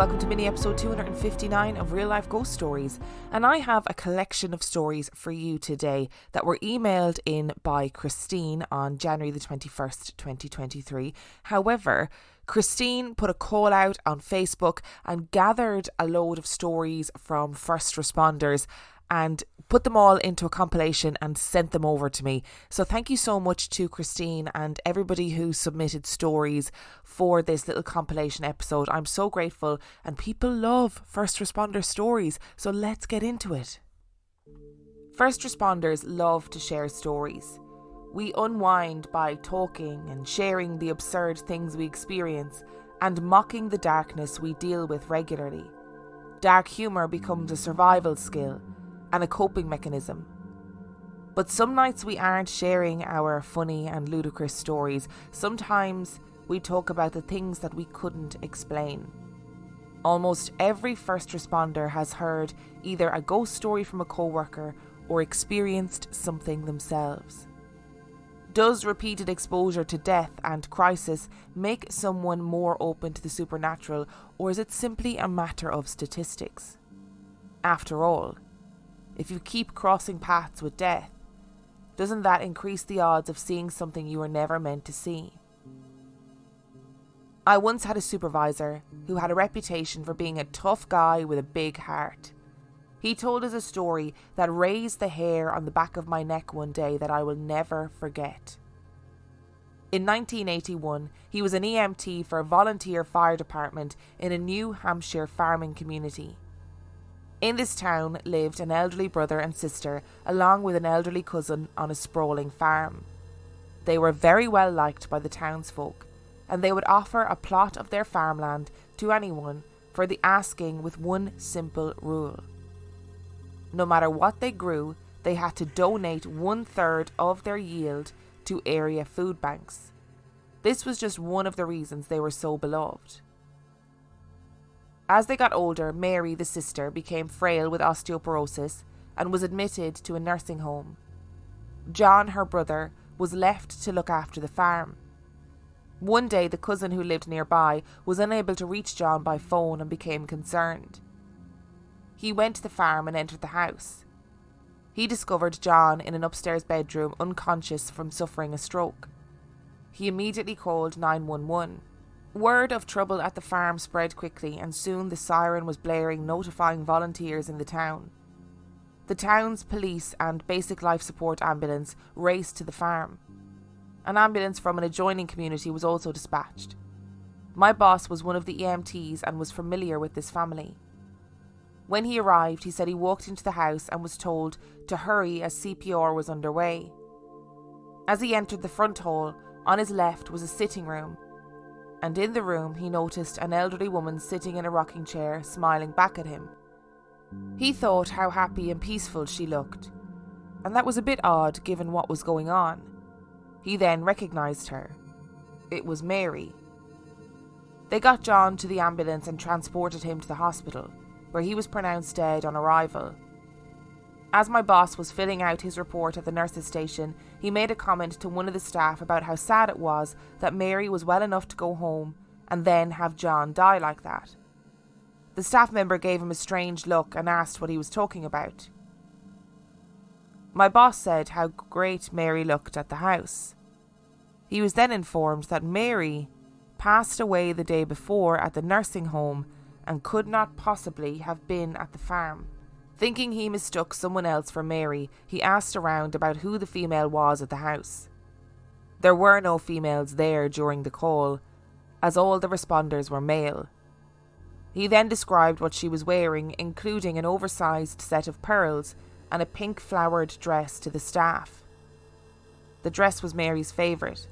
welcome to mini episode 259 of Real Life Ghost Stories. And I have a collection of stories for you today that were emailed in by Christine on January the 21st, 2023. However, Christine put a call out on Facebook and gathered a load of stories from first responders and put them all into a compilation and sent them over to me. So thank you so much to Christine and everybody who submitted stories for this little compilation episode. I'm so grateful, and people love first responder stories, so let's get into it. First responders love to share stories. We unwind by talking and sharing the absurd things we experience and mocking the darkness we deal with regularly. Dark humour becomes a survival skill and a coping mechanism. But some nights we aren't sharing our funny and ludicrous stories. Sometimes we talk about the things that we couldn't explain. Almost every first responder has heard either a ghost story from a co-worker or experienced something themselves. Does repeated exposure to death and crisis make someone more open to the supernatural, or is it simply a matter of statistics? After all, if you keep crossing paths with death, doesn't that increase the odds of seeing something you were never meant to see? I once had a supervisor who had a reputation for being a tough guy with a big heart. He told us a story that raised the hair on the back of my neck one day that I will never forget. In 1981, he was an EMT for a volunteer fire department in a New Hampshire farming community. In this town lived an elderly brother and sister, along with an elderly cousin on a sprawling farm. They were very well liked by the townsfolk, and they would offer a plot of their farmland to anyone for the asking, with one simple rule. No matter what they grew, they had to donate 1/3 of their yield to area food banks. This was just one of the reasons they were so beloved. As they got older, Mary, the sister, became frail with osteoporosis and was admitted to a nursing home. John, her brother, was left to look after the farm. One day, the cousin who lived nearby was unable to reach John by phone and became concerned. He went to the farm and entered the house. He discovered John in an upstairs bedroom, unconscious from suffering a stroke. He immediately called 911. Word of trouble at the farm spread quickly, and soon the siren was blaring, notifying volunteers in the town. The town's police and basic life support ambulance raced to the farm. An ambulance from an adjoining community was also dispatched. My boss was one of the EMTs and was familiar with this family. When he arrived, he said he walked into the house and was told to hurry as CPR was underway. As he entered the front hall, on his left was a sitting room, and in the room he noticed an elderly woman sitting in a rocking chair, smiling back at him. He thought how happy and peaceful she looked, and that was a bit odd given what was going on. He then recognised her. It was Mary. They got John to the ambulance and transported him to the hospital, where he was pronounced dead on arrival. As my boss was filling out his report at the nurse's station, he made a comment to one of the staff about how sad it was that Mary was well enough to go home and then have John die like that. The staff member gave him a strange look and asked what he was talking about. My boss said how great Mary looked at the house. He was then informed that Mary passed away the day before at the nursing home and could not possibly have been at the farm. Thinking he mistook someone else for Mary, he asked around about who the female was at the house. There were no females there during the call, as all the responders were male. He then described what she was wearing, including an oversized set of pearls and a pink flowered dress to the staff. The dress was Mary's favourite.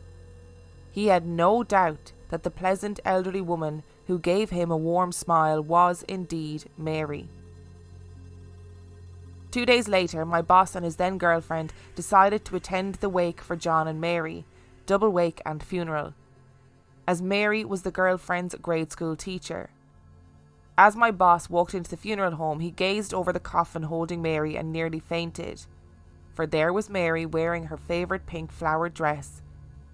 He had no doubt that the pleasant elderly woman who gave him a warm smile was indeed Mary. 2 days later, my boss and his then girlfriend decided to attend the wake for John and Mary, double wake and funeral, as Mary was the girlfriend's grade school teacher. As my boss walked into the funeral home, he gazed over the coffin holding Mary and nearly fainted, for there was Mary wearing her favourite pink flowered dress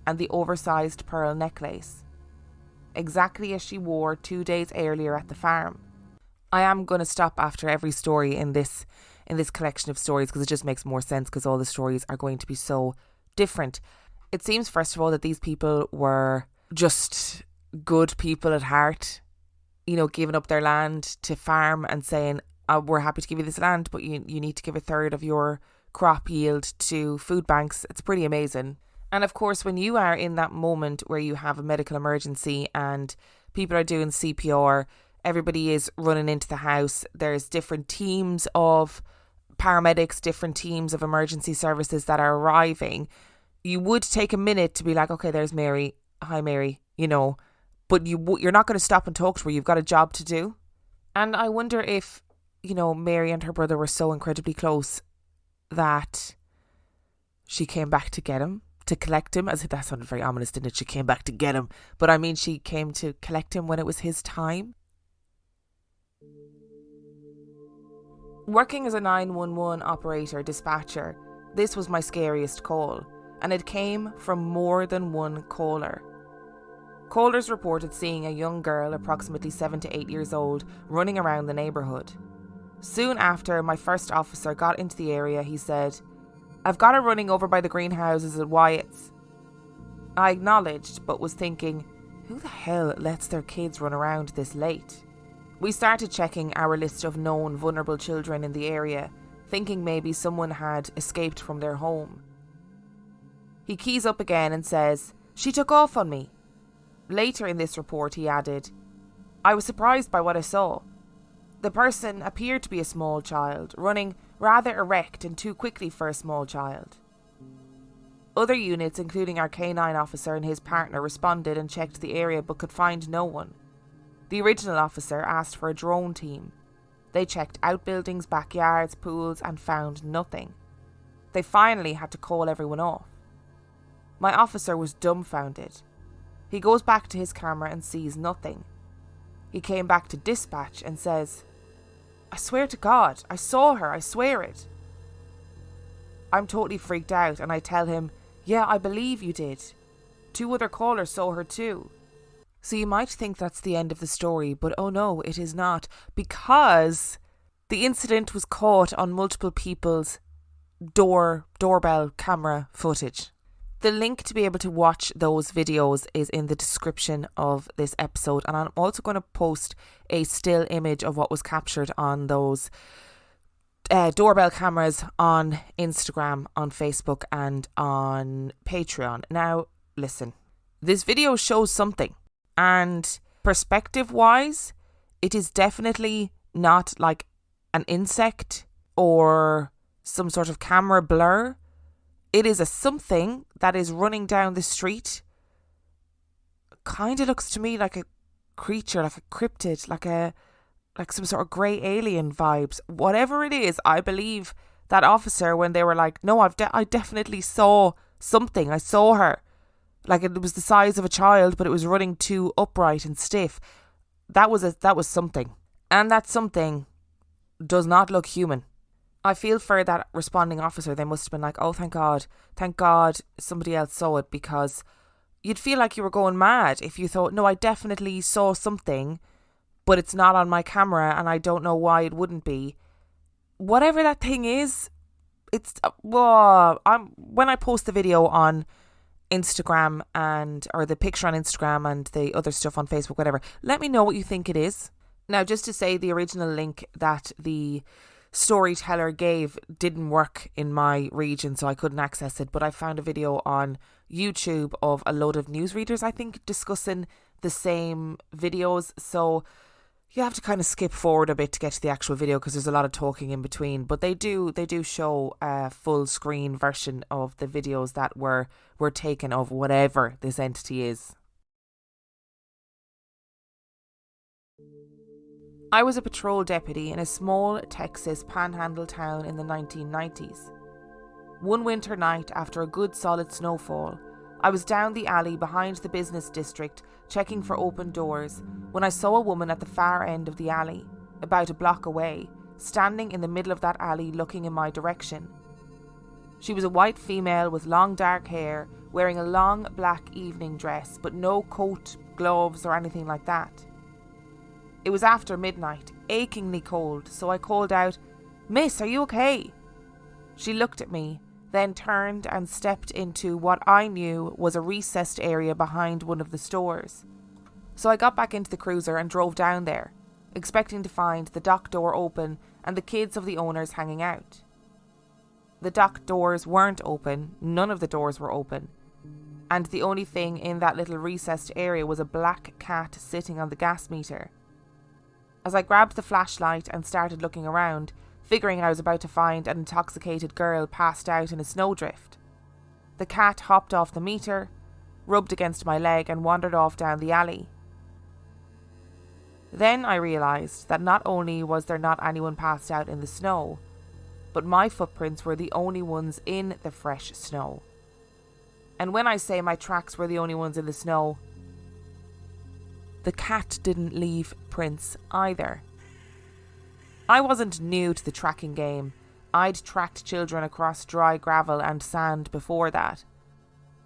and the oversized pearl necklace. exactly as she wore 2 days earlier at the farm. I am going to stop after every story in this collection of stories because it just makes more sense because all the stories are going to be so different. It seems, first of all, that these people were just good people at heart, you know, giving up their land to farm and saying, we're happy to give you this land, but you need to give a third of your crop yield to food banks. It's pretty amazing. And of course, when you are in that moment where you have a medical emergency and people are doing CPR, everybody is running into the house, there's different teams of paramedics, different teams of emergency services that are arriving, you would take a minute to be like, okay, there's Mary. Hi, Mary, you know, but you're not going to stop and talk to her. You've got a job to do. And I wonder if, you know, Mary and her brother were so incredibly close that she came back to get him, to collect him. As if that sounded very ominous, didn't it? She came back to get him. But I mean, she came to collect him when it was his time. Working as a 911 operator dispatcher, this was my scariest call, and it came from more than one caller. Callers reported seeing a young girl, approximately 7 to 8 years old, running around the neighbourhood. Soon after my first officer got into the area, he said, "I've got her running over by the greenhouses at Wyatt's." I acknowledged, but was thinking, who the hell lets their kids run around this late? We started checking our list of known vulnerable children in the area, thinking maybe someone had escaped from their home. He keys up again and says, "She took off on me." Later in this report he added, "I was surprised by what I saw. The person appeared to be a small child, running rather erect and too quickly for a small child." Other units, including our K9 officer and his partner, responded and checked the area but could find no one. The original officer asked for a drone team. They checked outbuildings, backyards, pools and found nothing. They finally had to call everyone off. My officer was dumbfounded. He goes back to his camera and sees nothing. He came back to dispatch and says, "I swear to God, I saw her, I swear it." I'm totally freaked out and I tell him, "Yeah, I believe you did. 2 other callers saw her too." So you might think that's the end of the story, but oh no, it is not, because the incident was caught on multiple people's doorbell camera footage. The link to be able to watch those videos is in the description of this episode, and I'm also going to post a still image of what was captured on those doorbell cameras on Instagram, on Facebook and on Patreon. Now, listen, this video shows something. And perspective wise, it is definitely not like an insect or some sort of camera blur. It is a something that is running down the street. Kind of looks to me like a creature, like a cryptid, like some sort of grey alien vibes. Whatever it is, I believe that officer, when they were like, "No, I definitely saw something. I saw her. Like it was the size of a child, but it was running too upright and stiff." That was something. And that something does not look human. I feel for that responding officer. They must have been like, "Oh, thank God somebody else saw it," because you'd feel like you were going mad if you thought, "No, I definitely saw something, but it's not on my camera and I don't know why it wouldn't be." Whatever that thing is, it's when I post the video on Instagram or the picture on Instagram and the other stuff on Facebook, whatever, let me know what you think it is. Now, just to say, the original link that the storyteller gave didn't work in my region, so I couldn't access it, but I found a video on YouTube of a load of newsreaders, I think, discussing the same videos. So you have to kind of skip forward a bit to get to the actual video because there's a lot of talking in between, but they do show a full screen version of the videos that were taken of whatever this entity is. I was a patrol deputy in a small Texas panhandle town in the 1990s. One winter night, after a good solid snowfall, I was down the alley behind the business district checking for open doors when I saw a woman at the far end of the alley, about a block away, standing in the middle of that alley looking in my direction. She was a white female with long dark hair, wearing a long black evening dress, but no coat, gloves or anything like that. It was after midnight, achingly cold, so I called out, "Miss, are you okay?" She looked at me, then turned and stepped into what I knew was a recessed area behind one of the stores. So I got back into the cruiser and drove down there, expecting to find the dock door open and the kids of the owners hanging out. The dock doors weren't open, none of the doors were open, and the only thing in that little recessed area was a black cat sitting on the gas meter. As I grabbed the flashlight and started looking around, figuring I was about to find an intoxicated girl passed out in a snowdrift, the cat hopped off the meter, rubbed against my leg and wandered off down the alley. Then I realised that not only was there not anyone passed out in the snow, but my footprints were the only ones in the fresh snow. And when I say my tracks were the only ones in the snow, the cat didn't leave prints either. I wasn't new to the tracking game. I'd tracked children across dry gravel and sand before that.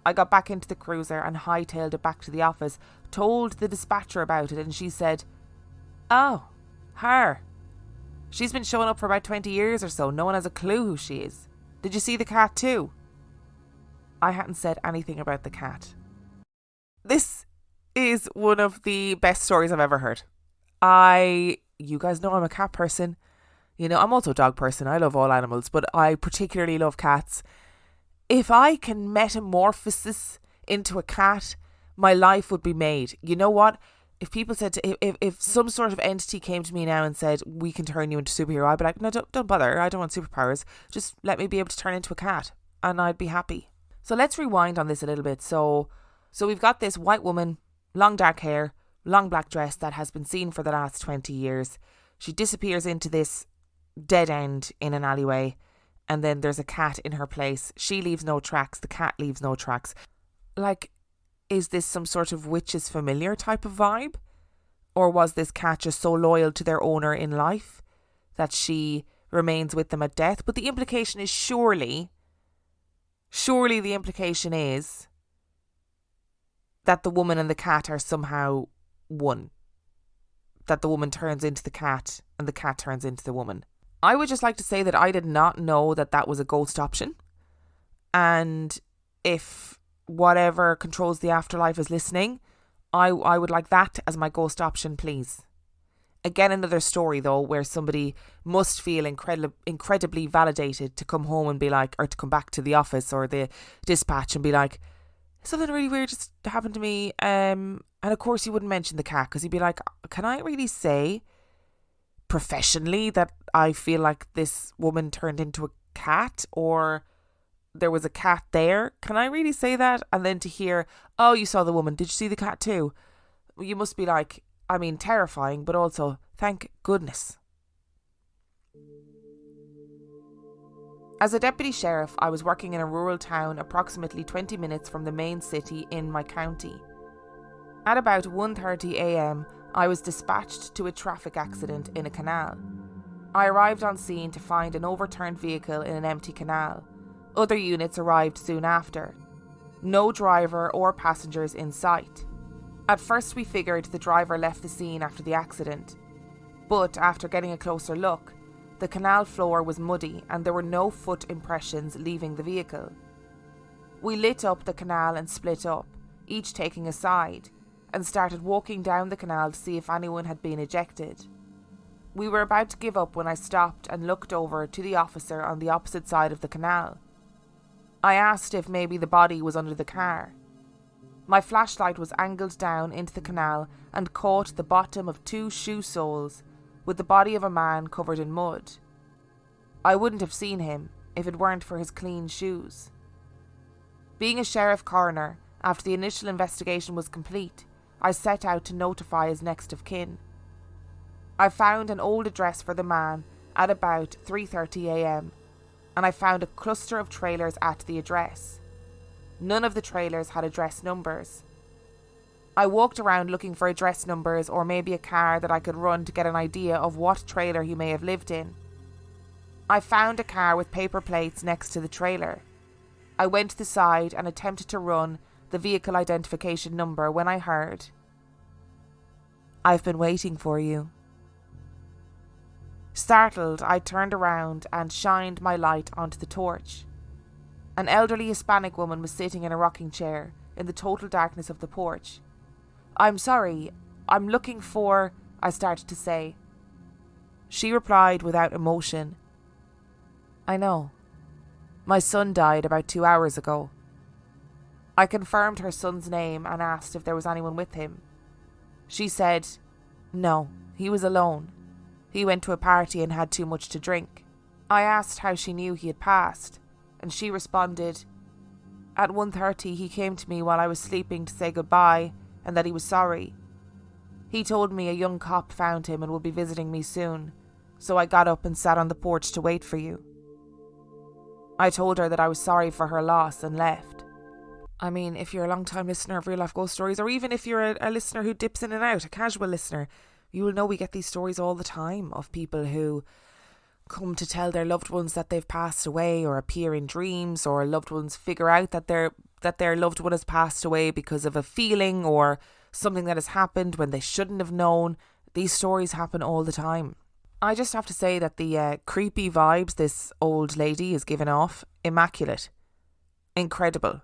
I got back into the cruiser and hightailed it back to the office, told the dispatcher about it, and she said, "Oh, her. She's been showing up for about 20 years or so. No one has a clue who she is. Did you see the cat too?" I hadn't said anything about the cat. This is one of the best stories I've ever heard. You guys know I'm a cat person. You know, I'm also a dog person. I love all animals, but I particularly love cats. If I can metamorphosis into a cat, my life would be made. You know what? If people said, if some sort of entity came to me now and said, "We can turn you into a superhero," I'd be like, "No, don't bother. I don't want superpowers. Just let me be able to turn into a cat," and I'd be happy. So let's rewind on this a little bit. So we've got this white woman, long dark hair, long black dress that has been seen for the last 20 years. She disappears into this dead end in an alleyway, and then there's a cat in her place. She leaves no tracks. The cat leaves no tracks. Like, is this some sort of witch's familiar type of vibe? Or was this cat just so loyal to their owner in life that she remains with them at death? But the implication is surely the implication is that the woman and the cat are somehow one. That the woman turns into the cat and the cat turns into the woman. I would just like to say that I did not know that that was a ghost option. And if whatever controls the afterlife is listening, I would like that as my ghost option, please. Again, another story though, where somebody must feel incredibly validated to come home and be like, or to come back to the office or the dispatch and be like, "Something really weird just happened to me." And of course you wouldn't mention the cat, because you'd be like, "Can I really say professionally that I feel like this woman turned into a cat, or there was a cat there? Can I really say that?" And then to hear, "Oh, you saw the woman. Did you see the cat too?" You must be like, I mean, terrifying, but also, thank goodness. As a deputy sheriff, I was working in a rural town approximately 20 minutes from the main city in my county. At about 1:30 a.m, I was dispatched to a traffic accident in a canal. I arrived on scene to find an overturned vehicle in an empty canal. Other units arrived soon after. No driver or passengers in sight. At first we figured the driver left the scene after the accident, but after getting a closer look, the canal floor was muddy and there were no foot impressions leaving the vehicle. We lit up the canal and split up, each taking a side, and started walking down the canal to see if anyone had been ejected. We were about to give up when I stopped and looked over to the officer on the opposite side of the canal. I asked if maybe the body was under the car. My flashlight was angled down into the canal and caught the bottom of 2 shoe soles with the body of a man covered in mud. I wouldn't have seen him if it weren't for his clean shoes. Being a sheriff coroner, after the initial investigation was complete, I set out to notify his next of kin. I found an old address for the man at about 3:30 a.m, and I found a cluster of trailers at the address. None of the trailers had address numbers. I walked around looking for address numbers or maybe a car that I could run to get an idea of what trailer he may have lived in. I found a car with paper plates next to the trailer. I went to the side and attempted to run the vehicle identification number when I heard, "I've been waiting for you." Startled, I turned around and shined my light onto the torch. An elderly Hispanic woman was sitting in a rocking chair in the total darkness of the porch. "I'm sorry, I'm looking for," I started to say. She replied without emotion, "I know. My son died about 2 hours ago." I confirmed her son's name and asked if there was anyone with him. She said, "No, he was alone. He went to a party and had too much to drink." I asked how she knew he had passed, and she responded, "At 1:30 he came to me while I was sleeping to say goodbye and that he was sorry. He told me a young cop found him and would be visiting me soon, so I got up and sat on the porch to wait for you." I told her that I was sorry for her loss and left. I mean, if you're a long-time listener of Real Life Ghost Stories, or even if you're a listener who dips in and out, a casual listener, you will know we get these stories all the time of people who come to tell their loved ones that they've passed away, or appear in dreams, or loved ones figure out that their loved one has passed away because of a feeling or something that has happened when they shouldn't have known. These stories happen all the time. I just have to say that the creepy vibes this old lady is giving off, immaculate. Incredible.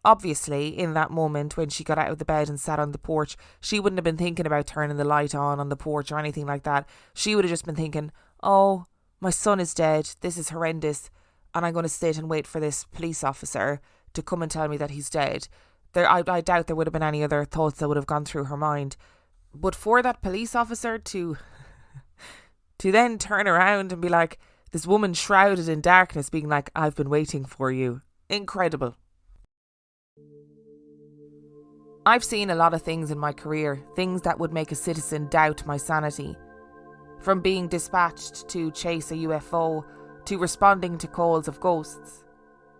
Obviously, in that moment when she got out of the bed and sat on the porch, she wouldn't have been thinking about turning the light on the porch or anything like that. She would have just been thinking, "Oh, my son is dead, this is horrendous, and I'm going to sit and wait for this police officer to come and tell me that he's dead." I doubt there would have been any other thoughts that would have gone through her mind. But for that police officer to then turn around and be like, this woman shrouded in darkness being like, "I've been waiting for you." Incredible. I've seen a lot of things in my career, things that would make a citizen doubt my sanity. From being dispatched to chase a UFO, to responding to calls of ghosts.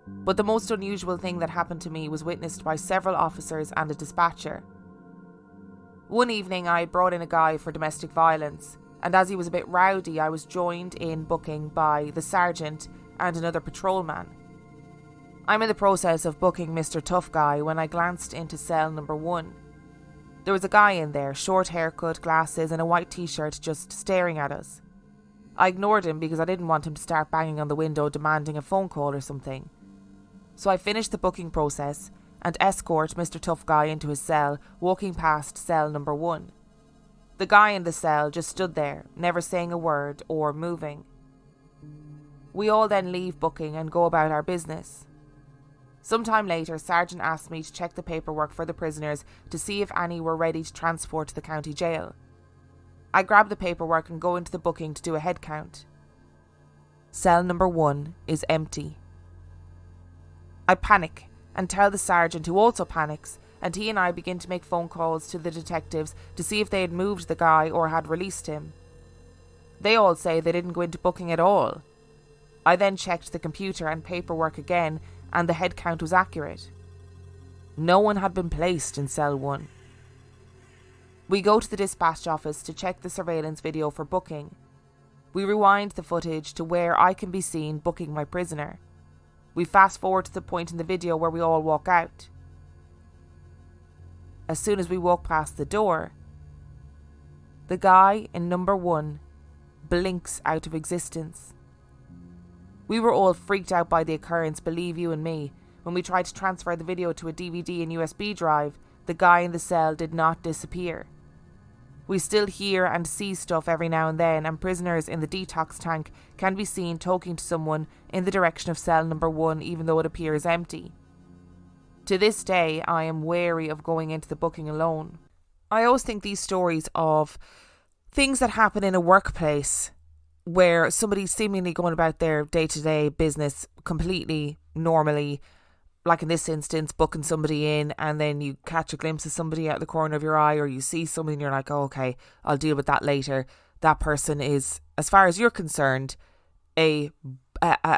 But the most unusual thing that happened to me was witnessed by several officers and a dispatcher. One evening I brought in a guy for domestic violence, and as he was a bit rowdy, I was joined in booking by the sergeant and another patrolman. I'm in the process of booking Mr. Tough Guy when I glanced into cell number 1. There was a guy in there, short haircut, glasses and a white t-shirt, just staring at us. I ignored him because I didn't want him to start banging on the window demanding a phone call or something. So I finished the booking process and escort Mr. Tough Guy into his cell, walking past cell number 1. The guy in the cell just stood there, never saying a word or moving. We all then leave booking and go about our business. Sometime later, Sergeant asked me to check the paperwork for the prisoners to see if any were ready to transport to the county jail. I grab the paperwork and go into the booking to do a head count. Cell number 1 is empty. I panic and tell the sergeant, who also panics, and he and I begin to make phone calls to the detectives to see if they had moved the guy or had released him. They all say they didn't go into booking at all. I then checked the computer and paperwork again, and the head count was accurate. No one had been placed in cell 1. We go to the dispatch office to check the surveillance video for booking. We rewind the footage to where I can be seen booking my prisoner. We fast forward to the point in the video where we all walk out. As soon as we walk past the door, the guy in number 1 blinks out of existence. We were all freaked out by the occurrence, believe you and me. When we tried to transfer the video to a DVD and USB drive, the guy in the cell did not disappear. We still hear and see stuff every now and then, and prisoners in the detox tank can be seen talking to someone in the direction of cell number 1, even though it appears empty. To this day, I am wary of going into the booking alone. I always think these stories of things that happen in a workplace where somebody's seemingly going about their day-to-day business completely normally, like in this instance, booking somebody in, and then you catch a glimpse of somebody out of the corner of your eye, or you see something and you're like, oh, okay, I'll deal with that later. That person is, as far as you're concerned, a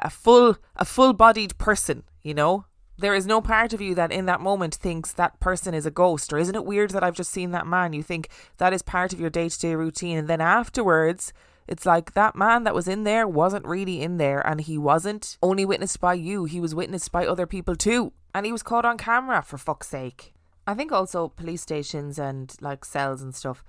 full-bodied person, you know? There is no part of you that in that moment thinks that person is a ghost, or isn't it weird that I've just seen that man? You think that is part of your day-to-day routine, and then afterwards It's like that man that was in there wasn't really in there, and he wasn't only witnessed by you, he was witnessed by other people too. And he was caught on camera, for fuck's sake. I think also police stations and like cells and stuff,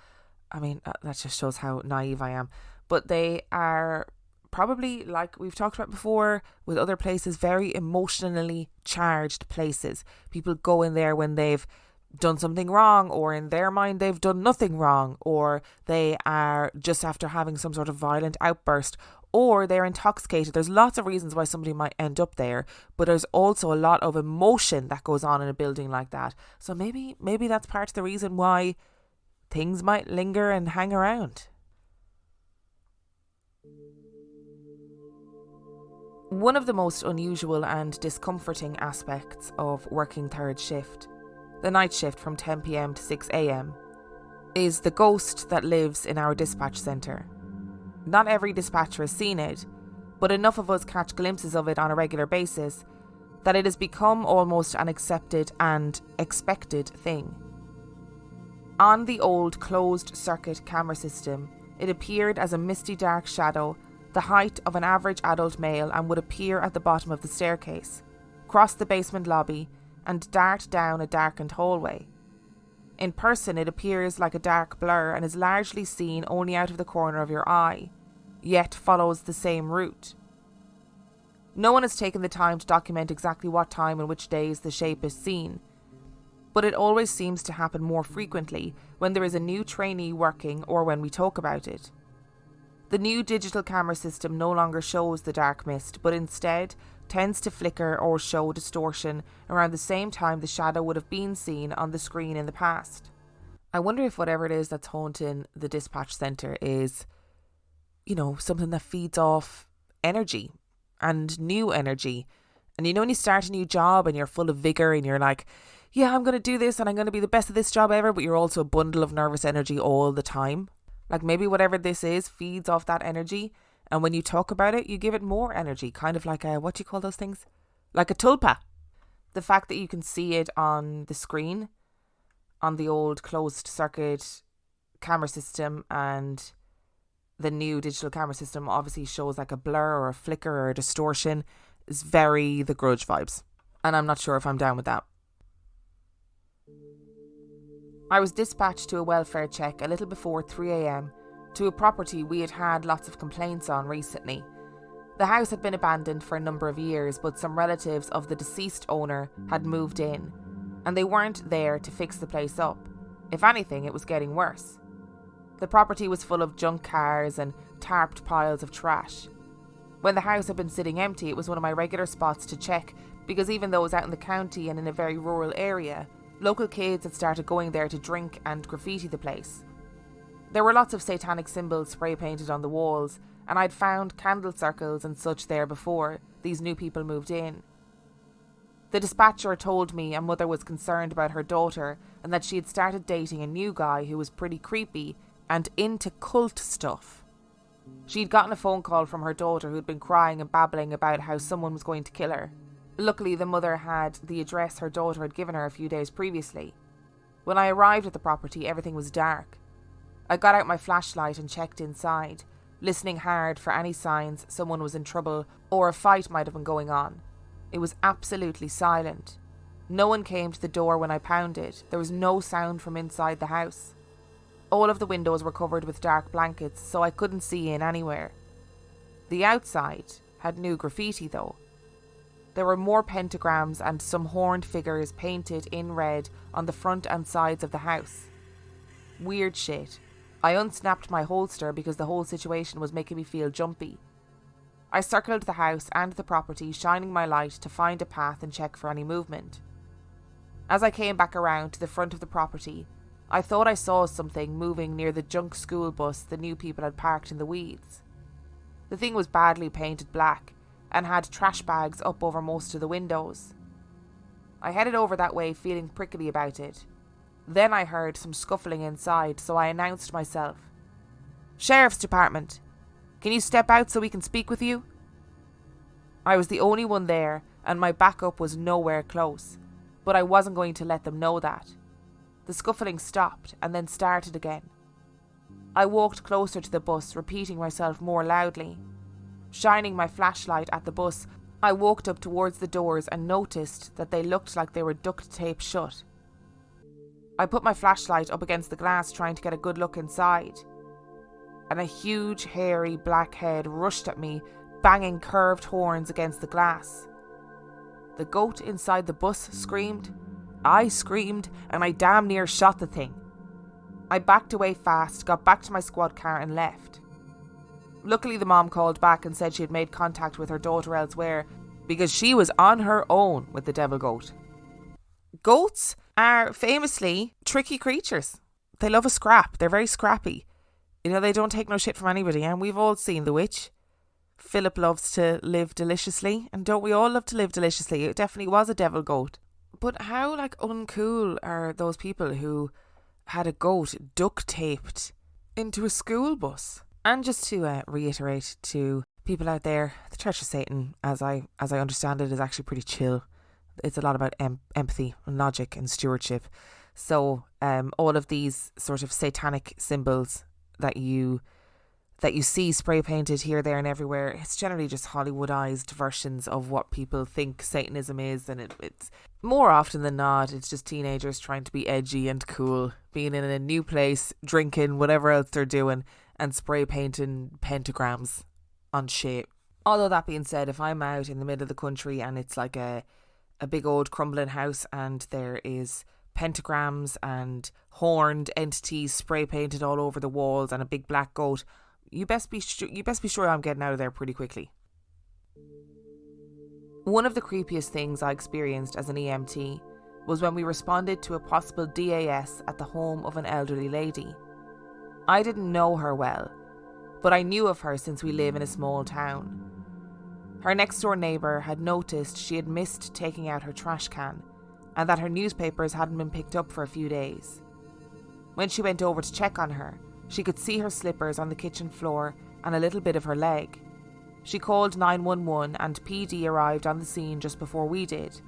I mean, that just shows how naive I am. But they are probably, like we've talked about before with other places, very emotionally charged places. People go in there when they've done something wrong, or in their mind they've done nothing wrong, or they are just after having some sort of violent outburst, or they're intoxicated. There's lots of reasons why somebody might end up there, but there's also a lot of emotion that goes on in a building like that. So maybe that's part of the reason why things might linger and hang around. One of the most unusual and discomforting aspects of working third shift, the night shift from 10 p.m. to 6 a.m, is the ghost that lives in our dispatch centre. Not every dispatcher has seen it, but enough of us catch glimpses of it on a regular basis that it has become almost an accepted and expected thing. On the old closed circuit camera system, it appeared as a misty dark shadow the height of an average adult male and would appear at the bottom of the staircase, cross the basement lobby, and dart down a darkened hallway. In person, it appears like a dark blur and is largely seen only out of the corner of your eye, yet follows the same route. No one has taken the time to document exactly what time and which days the shape is seen, but it always seems to happen more frequently when there is a new trainee working or when we talk about it. The new digital camera system no longer shows the dark mist, but instead tends to flicker or show distortion around the same time the shadow would have been seen on the screen in the past. I wonder if whatever it is that's haunting the dispatch centre is, something that feeds off energy and new energy. And when you start a new job and you're full of vigour and you're like, yeah, I'm going to do this and I'm going to be the best at this job ever, but you're also a bundle of nervous energy all the time. Like maybe whatever this is feeds off that energy, and when you talk about it, you give it more energy, kind of like what do you call those things? Like a tulpa. The fact that you can see it on the screen, on the old closed circuit camera system, and the new digital camera system obviously shows like a blur or a flicker or a distortion, is very The Grudge vibes. And I'm not sure if I'm down with that. I was dispatched to a welfare check a little before 3 a.m. to a property we had had lots of complaints on recently. The house had been abandoned for a number of years, but some relatives of the deceased owner had moved in, and they weren't there to fix the place up. If anything, it was getting worse. The property was full of junk cars and tarped piles of trash. When the house had been sitting empty, it was one of my regular spots to check, because even though it was out in the county and in a very rural area, local kids had started going there to drink and graffiti the place. There were lots of satanic symbols spray painted on the walls, and I'd found candle circles and such there before these new people moved in. The dispatcher told me a mother was concerned about her daughter and that she had started dating a new guy who was pretty creepy and into cult stuff. She'd gotten a phone call from her daughter who'd been crying and babbling about how someone was going to kill her. Luckily, the mother had the address her daughter had given her a few days previously. When I arrived at the property, everything was dark. I got out my flashlight and checked inside, listening hard for any signs someone was in trouble or a fight might have been going on. It was absolutely silent. No one came to the door when I pounded. There was no sound from inside the house. All of the windows were covered with dark blankets, so I couldn't see in anywhere. The outside had new graffiti though. There were more pentagrams and some horned figures painted in red on the front and sides of the house. Weird shit. I unsnapped my holster because the whole situation was making me feel jumpy. I circled the house and the property, shining my light to find a path and check for any movement. As I came back around to the front of the property, I thought I saw something moving near the junk school bus the new people had parked in the weeds. The thing was badly painted black and had trash bags up over most of the windows. I headed over that way feeling prickly about it. Then I heard some scuffling inside, so I announced myself. "Sheriff's Department. Can you step out so we can speak with you?" I was the only one there and my backup was nowhere close, but I wasn't going to let them know that. The scuffling stopped and then started again. I walked closer to the bus, repeating myself more loudly. Shining my flashlight at the bus, I walked up towards the doors and noticed that they looked like they were duct taped shut. I put my flashlight up against the glass, trying to get a good look inside, and a huge, hairy black head rushed at me, banging curved horns against the glass. The goat inside the bus screamed. I screamed, and I damn near shot the thing. I backed away fast, got back to my squad car and left. Luckily, the mom called back and said she had made contact with her daughter elsewhere because she was on her own with the devil goat. Goats are famously tricky creatures. They love a scrap. They're very scrappy. You know, they don't take no shit from anybody, and we've all seen The Witch. Philip loves to live deliciously, and don't we all love to live deliciously? It definitely was a devil goat. But how, uncool are those people who had a goat duct taped into a school bus? And just to reiterate to people out there, the Church of Satan, as I understand it, is actually pretty chill. It's a lot about empathy and logic and stewardship. So all of these sort of satanic symbols that you see spray painted here, there and everywhere, it's generally just Hollywoodized versions of what people think Satanism is, and it's more often than not, it's just teenagers trying to be edgy and cool, being in a new place, drinking, whatever else they're doing, and spray painting pentagrams on shit. Although that being said, if I'm out in the middle of the country and it's like a big old crumbling house and there is pentagrams and horned entities spray painted all over the walls and a big black goat, you best be sure I'm getting out of there pretty quickly. One of the creepiest things I experienced as an EMT was when we responded to a possible DAS at the home of an elderly lady. I didn't know her well, but I knew of her since we live in a small town. Her next door neighbour had noticed she had missed taking out her trash can and that her newspapers hadn't been picked up for a few days. When she went over to check on her, she could see her slippers on the kitchen floor and a little bit of her leg. She called 911 and PD arrived on the scene just before we did.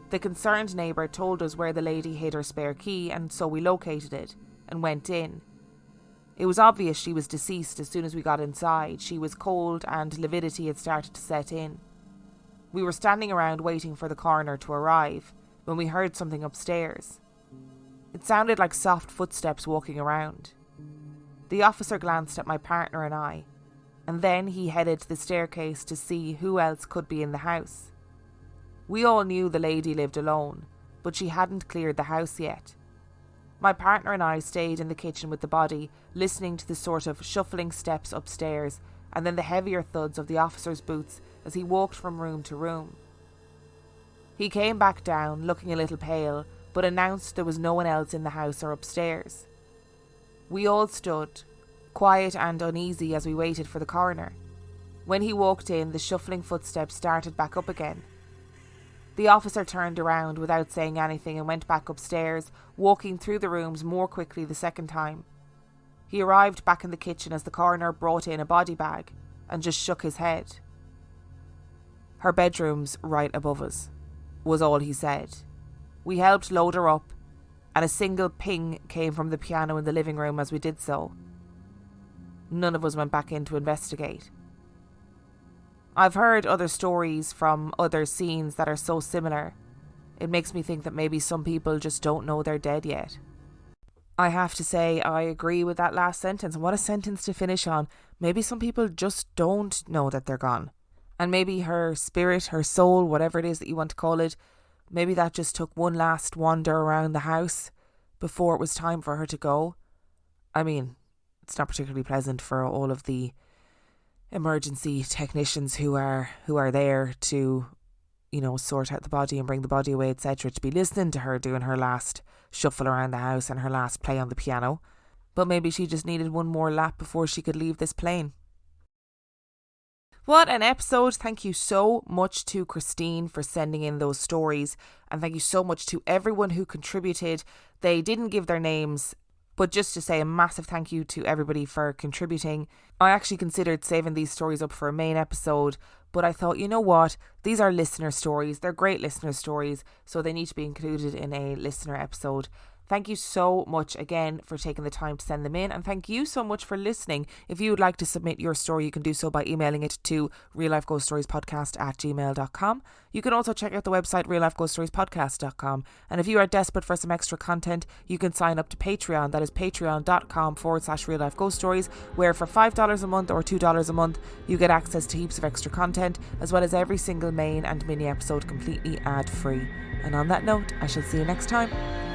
The concerned neighbour told us where the lady hid her spare key, and so we located it and went in. It was obvious she was deceased as soon as we got inside. She was cold and lividity had started to set in. We were standing around waiting for the coroner to arrive when we heard something upstairs. It sounded like soft footsteps walking around. The officer glanced at my partner and I, and then he headed to the staircase to see who else could be in the house. We all knew the lady lived alone, but she hadn't cleared the house yet. My partner and I stayed in the kitchen with the body, listening to the sort of shuffling steps upstairs and then the heavier thuds of the officer's boots as he walked from room to room. He came back down, looking a little pale, but announced there was no one else in the house or upstairs. We all stood, quiet and uneasy as we waited for the coroner. When he walked in, the shuffling footsteps started back up again. The officer turned around without saying anything and went back upstairs, walking through the rooms more quickly the second time. He arrived back in the kitchen as the coroner brought in a body bag and just shook his head. "Her bedroom's right above us," was all he said. We helped load her up, and a single ping came from the piano in the living room as we did so. None of us went back in to investigate. I've heard other stories from other scenes that are so similar. It makes me think that maybe some people just don't know they're dead yet. I have to say, I agree with that last sentence. And what a sentence to finish on. Maybe some people just don't know that they're gone. And maybe her spirit, her soul, whatever it is that you want to call it, maybe that just took one last wander around the house before it was time for her to go. I mean, it's not particularly pleasant for all of the emergency technicians who are there to, sort out the body and bring the body away, etc., to be listening to her doing her last shuffle around the house and her last play on the piano. But maybe she just needed one more lap before she could leave this plane. What an episode. Thank you so much to Christine for sending in those stories, and thank you so much to everyone who contributed. They didn't give their names, but just to say a massive thank you to everybody for contributing. I actually considered saving these stories up for a main episode, but I thought, you know what? These are listener stories. They're great listener stories, so they need to be included in a listener episode. Thank you so much again for taking the time to send them in, and thank you so much for listening. If you would like to submit your story, you can do so by emailing it to reallifeghoststoriespodcast@gmail.com. You can also check out the website reallifeghoststoriespodcast.com, and if you are desperate for some extra content, you can sign up to Patreon. That is patreon.com/reallifeghoststories, where for $5 a month or $2 a month you get access to heaps of extra content, as well as every single main and mini episode completely ad free. And on that note, I shall see you next time.